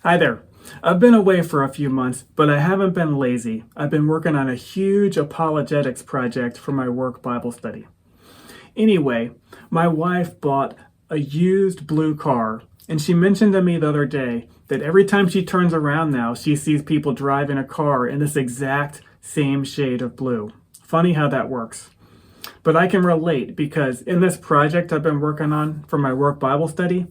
Hi there. I've been away for a few months, but I haven't been lazy. I've been working on a huge apologetics project for my work Bible study. Anyway, my wife bought a used blue car, and she mentioned to me the other day that every time she turns around now, she sees people driving a car in this exact same shade of blue. Funny how that works. But I can relate because in this project I've been working on for my work Bible study,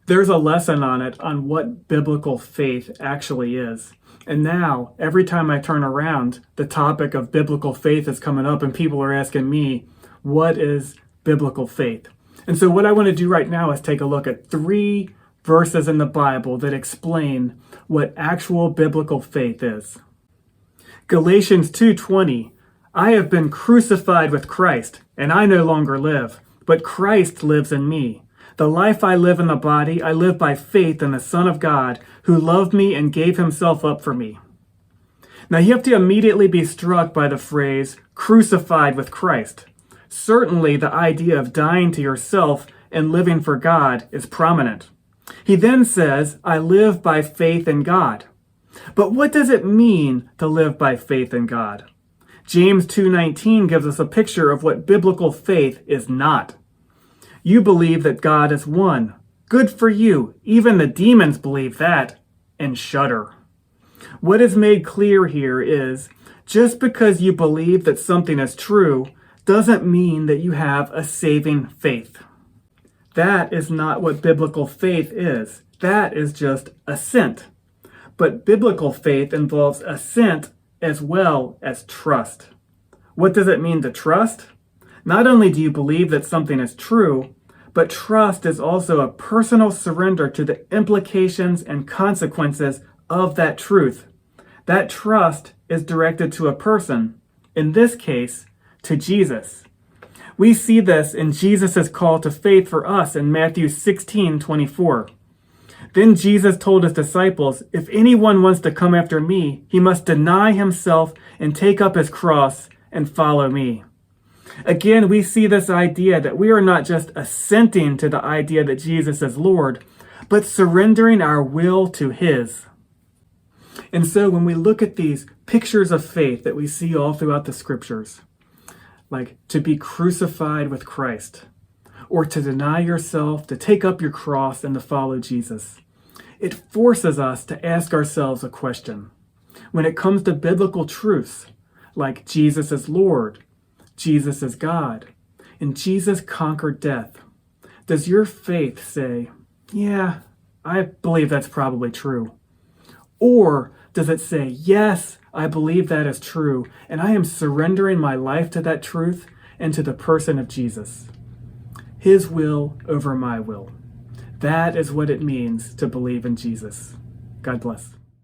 there's a lesson on it on what biblical faith actually is. And now, every time I turn around, the topic of biblical faith is coming up and people are asking me, what is biblical faith? And so what I want to do right now is take a look at 3 verses in the Bible that explain what actual biblical faith is. Galatians 2:20, I have been crucified with Christ, and I no longer live, but Christ lives in me. The life I live in the body, I live by faith in the Son of God, who loved me and gave himself up for me. Now you have to immediately be struck by the phrase, crucified with Christ. Certainly the idea of dying to yourself and living for God is prominent. He then says, I live by faith in God. But what does it mean to live by faith in God? James 2:19 gives us a picture of what biblical faith is not. You believe that God is one. Good for you. Even the demons believe that and shudder. What is made clear here is just because you believe that something is true doesn't mean that you have a saving faith. That is not what biblical faith is. That is just assent. But biblical faith involves assent as well as trust. What does it mean to trust? Not only do you believe that something is true, but trust is also a personal surrender to the implications and consequences of that truth. That trust is directed to a person, in this case, to Jesus. We see this in Jesus' call to faith for us in Matthew 16:24. Then Jesus told his disciples, if anyone wants to come after me, he must deny himself and take up his cross and follow me. Again, we see this idea that we are not just assenting to the idea that Jesus is Lord, but surrendering our will to his. And so when we look at these pictures of faith that we see all throughout the scriptures, like to be crucified with Christ, or to deny yourself, to take up your cross and to follow Jesus, it forces us to ask ourselves a question. When it comes to biblical truths, like Jesus is Lord, Jesus is God, and Jesus conquered death, does your faith say, yeah, I believe that's probably true? Or does it say, yes, I believe that is true, and I am surrendering my life to that truth and to the person of Jesus? His will over my will. That is what it means to believe in Jesus. God bless.